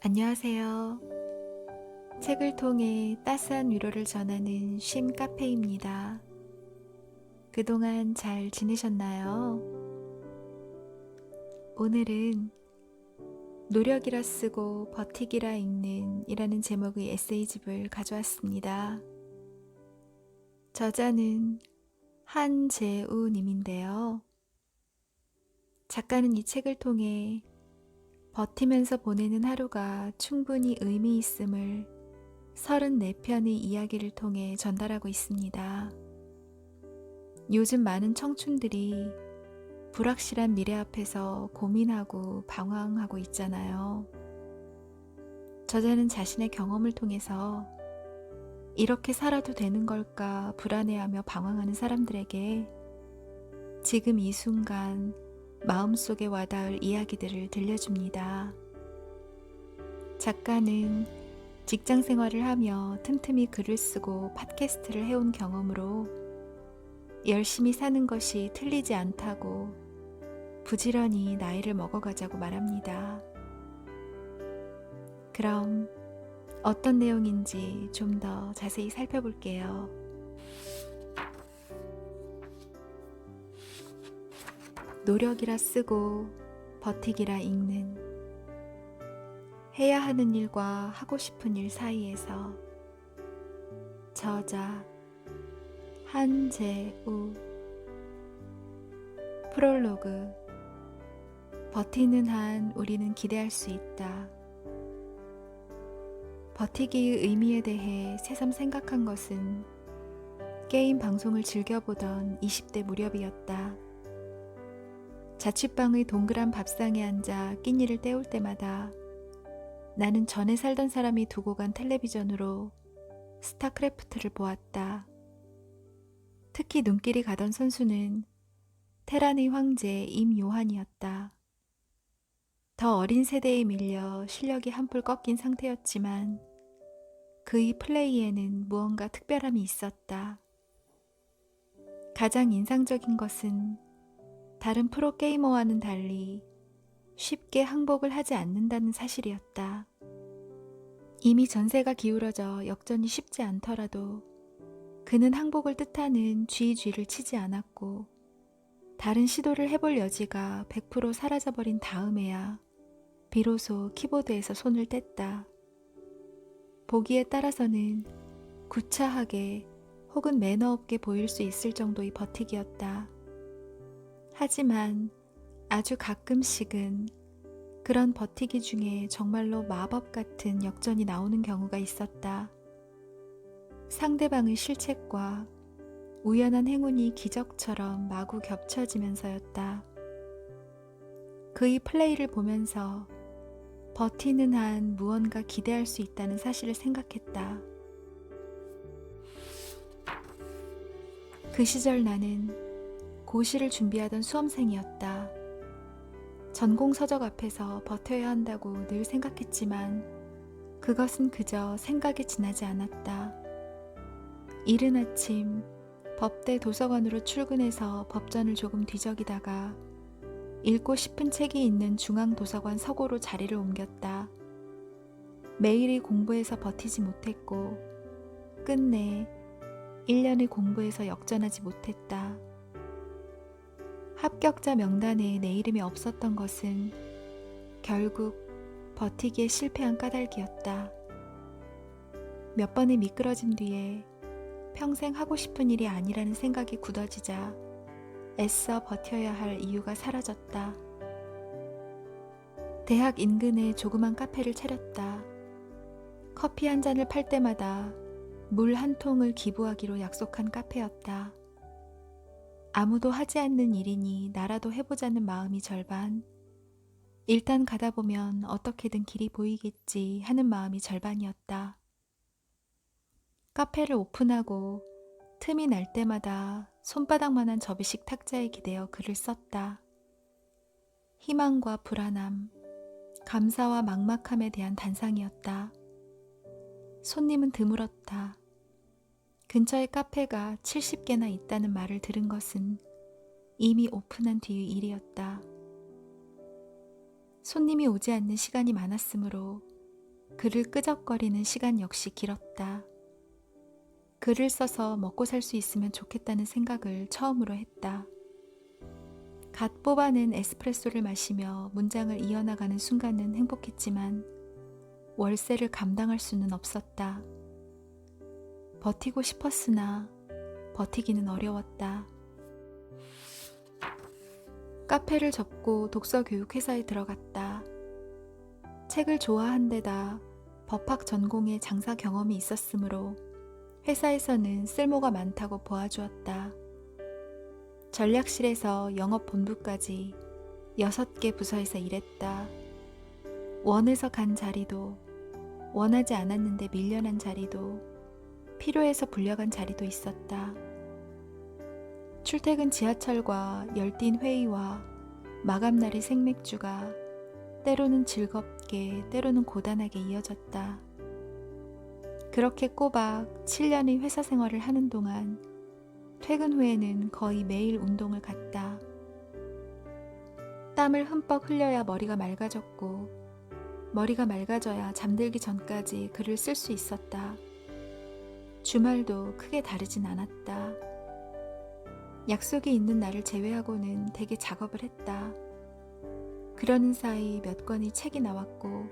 안녕하세요. 책을 통해 따스한 위로를 전하는 쉼 카페입니다. 그동안 잘 지내셨나요? 오늘은 노력이라 쓰고 버티기라 읽는 이라는 제목의 에세이집을 가져왔습니다. 저자는 한재우 님인데요. 작가는 이 책을 통해 버티면서 보내는 하루가 충분히 의미 있음을 34편의 이야기를 통해 전달하고 있습니다. 요즘 많은 청춘들이 불확실한 미래 앞에서 고민하고 방황하고 있잖아요. 저자는 자신의 경험을 통해서 이렇게 살아도 되는 걸까 불안해하며 방황하는 사람들에게 지금 이 순간 마음속에 와닿을 이야기들을 들려줍니다. 작가는 직장 생활을 하며 틈틈이 글을 쓰고 팟캐스트를 해온 경험으로 열심히 사는 것이 틀리지 않다고 부지런히 나이를 먹어가자고 말합니다. 그럼 어떤 내용인지 좀 더 자세히 살펴볼게요. 노력이라 쓰고 버티기라 읽는, 해야 하는 일과 하고 싶은 일 사이에서. 저자 한재우. 프롤로그. 버티는 한 우리는 기대할 수 있다. 버티기의 의미에 대해 새삼 생각한 것은 게임 방송을 즐겨보던 20대 무렵이었다. 자취방의 동그란 밥상에 앉아 끼니를 때울 때마다 나는 전에 살던 사람이 두고 간 텔레비전으로 스타크래프트를 보았다. 특히 눈길이 가던 선수는 테란의 황제 임요한이었다. 더 어린 세대에 밀려 실력이 한풀 꺾인 상태였지만 그의 플레이에는 무언가 특별함이 있었다. 가장 인상적인 것은 다른 프로게이머와는 달리 쉽게 항복을 하지 않는다는 사실이었다. 이미 전세가 기울어져 역전이 쉽지 않더라도 그는 항복을 뜻하는 GG를 치지 않았고 다른 시도를 해볼 여지가 100% 사라져버린 다음에야 비로소 키보드에서 손을 뗐다. 보기에 따라서는 구차하게 혹은 매너 없게 보일 수 있을 정도의 버티기였다. 하지만 아주 가끔씩은 그런 버티기 중에 정말로 마법 같은 역전이 나오는 경우가 있었다. 상대방의 실책과 우연한 행운이 기적처럼 마구 겹쳐지면서였다. 그의 플레이를 보면서 버티는 한 무언가 기대할 수 있다는 사실을 생각했다. 그 시절 나는 고시를 준비하던 수험생이었다. 전공 서적 앞에서 버텨야 한다고 늘 생각했지만 그것은 그저 생각에 지나지 않았다. 이른 아침 법대 도서관으로 출근해서 법전을 조금 뒤적이다가 읽고 싶은 책이 있는 중앙도서관 서고로 자리를 옮겼다. 매일이 공부해서 버티지 못했고 끝내 1년의 공부에서 역전하지 못했다. 합격자 명단에 내 이름이 없었던 것은 결국 버티기에 실패한 까닭이었다. 몇 번의 미끄러짐 뒤에 평생 하고 싶은 일이 아니라는 생각이 굳어지자 애써 버텨야 할 이유가 사라졌다. 대학 인근에 조그만 카페를 차렸다. 커피 한 잔을 팔 때마다 물 한 통을 기부하기로 약속한 카페였다. 아무도 하지 않는 일이니 나라도 해보자는 마음이 절반, 일단 가다 보면 어떻게든 길이 보이겠지 하는 마음이 절반이었다. 카페를 오픈하고 틈이 날 때마다 손바닥만한 접이식 탁자에 기대어 글을 썼다. 희망과 불안함, 감사와 막막함에 대한 단상이었다. 손님은 드물었다. 근처에 카페가 70개나 있다는 말을 들은 것은 이미 오픈한 뒤의 일이었다. 손님이 오지 않는 시간이 많았으므로 글을 끄적거리는 시간 역시 길었다. 글을 써서 먹고 살 수 있으면 좋겠다는 생각을 처음으로 했다. 갓 뽑아낸 에스프레소를 마시며 문장을 이어나가는 순간은 행복했지만 월세를 감당할 수는 없었다. 버티고 싶었으나 버티기는 어려웠다. 카페를 접고 독서교육회사에 들어갔다. 책을 좋아한 데다 법학 전공의 장사 경험이 있었으므로 회사에서는 쓸모가 많다고 보아주었다. 전략실에서 영업본부까지 6개 부서에서 일했다. 원해서 간 자리도, 원하지 않았는데 밀려난 자리도, 필요해서 불려간 자리도 있었다. 출퇴근 지하철과 열띤 회의와 마감날의 생맥주가 때로는 즐겁게, 때로는 고단하게 이어졌다. 그렇게 꼬박 7년의 회사 생활을 하는 동안 퇴근 후에는 거의 매일 운동을 갔다. 땀을 흠뻑 흘려야 머리가 맑아졌고 머리가 맑아져야 잠들기 전까지 글을 쓸 수 있었다. 주말도 크게 다르진 않았다. 약속이 있는 날을 제외하고는 대개 작업을 했다. 그러는 사이 몇 권의 책이 나왔고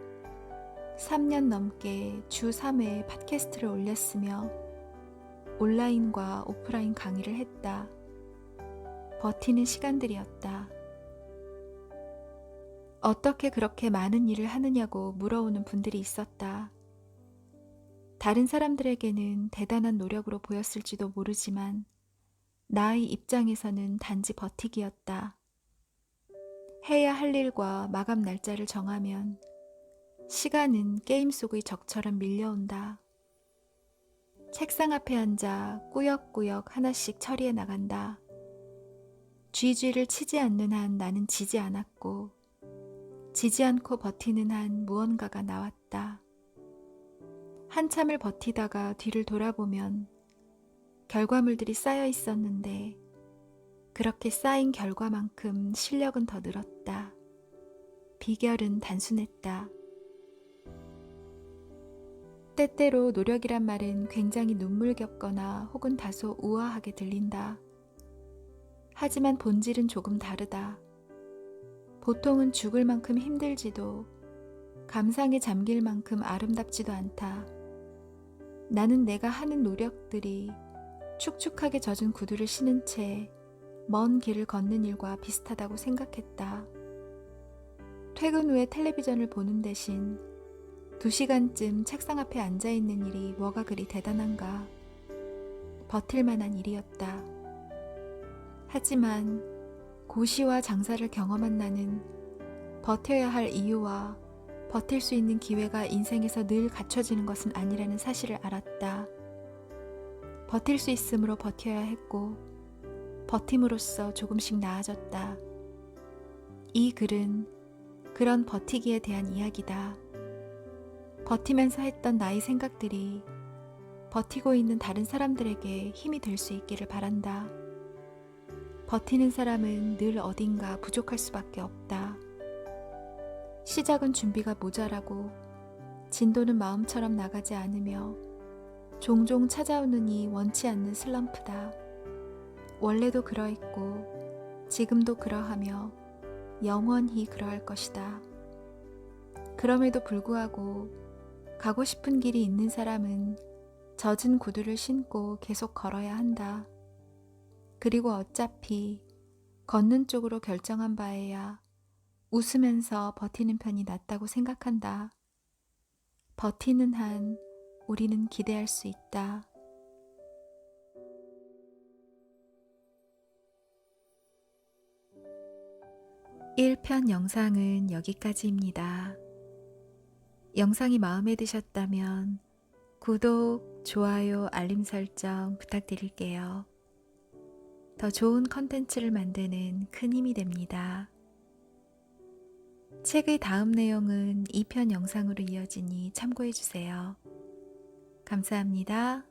3년 넘게 주 3회 팟캐스트를 올렸으며 온라인과 오프라인 강의를 했다. 버티는 시간들이었다. 어떻게 그렇게 많은 일을 하느냐고 물어오는 분들이 있었다. 다른 사람들에게는 대단한 노력으로 보였을지도 모르지만 나의 입장에서는 단지 버티기였다. 해야 할 일과 마감 날짜를 정하면 시간은 게임 속의 적처럼 밀려온다. 책상 앞에 앉아 꾸역꾸역 하나씩 처리해 나간다. 쥐쥐를 치지 않는 한 나는 지지 않았고 지지 않고 버티는 한 무언가가 나왔다. 한참을 버티다가 뒤를 돌아보면 결과물들이 쌓여 있었는데 그렇게 쌓인 결과만큼 실력은 더 늘었다. 비결은 단순했다. 때때로 노력이란 말은 굉장히 눈물겹거나 혹은 다소 우아하게 들린다. 하지만 본질은 조금 다르다. 보통은 죽을 만큼 힘들지도 감상에 잠길 만큼 아름답지도 않다. 나는 내가 하는 노력들이 축축하게 젖은 구두를 신은 채 먼 길을 걷는 일과 비슷하다고 생각했다. 퇴근 후에 텔레비전을 보는 대신 2시간쯤 책상 앞에 앉아있는 일이 뭐가 그리 대단한가. 버틸 만한 일이었다. 하지만 고시와 장사를 경험한 나는 버텨야 할 이유와 버틸 수 있는 기회가 인생에서 늘 갖춰지는 것은 아니라는 사실을 알았다. 버틸 수 있으므로 버텨야 했고 버팀으로써 조금씩 나아졌다. 이 글은 그런 버티기에 대한 이야기다. 버티면서 했던 나의 생각들이 버티고 있는 다른 사람들에게 힘이 될 수 있기를 바란다. 버티는 사람은 늘 어딘가 부족할 수밖에 없다. 시작은 준비가 모자라고 진도는 마음처럼 나가지 않으며 종종 찾아오는 이 원치 않는 슬럼프다. 원래도 그러했고 지금도 그러하며 영원히 그러할 것이다. 그럼에도 불구하고 가고 싶은 길이 있는 사람은 젖은 구두를 신고 계속 걸어야 한다. 그리고 어차피 걷는 쪽으로 결정한 바에야 웃으면서 버티는 편이 낫다고 생각한다. 버티는 한 우리는 기대할 수 있다. (1편) 영상은 여기까지입니다. 영상이 마음에 드셨다면 구독, 좋아요, 알림 설정 부탁드릴게요. 더 좋은 컨텐츠를 만드는 큰 힘이 됩니다. 책의 다음 내용은 2편 영상으로 이어지니 참고해주세요. 감사합니다.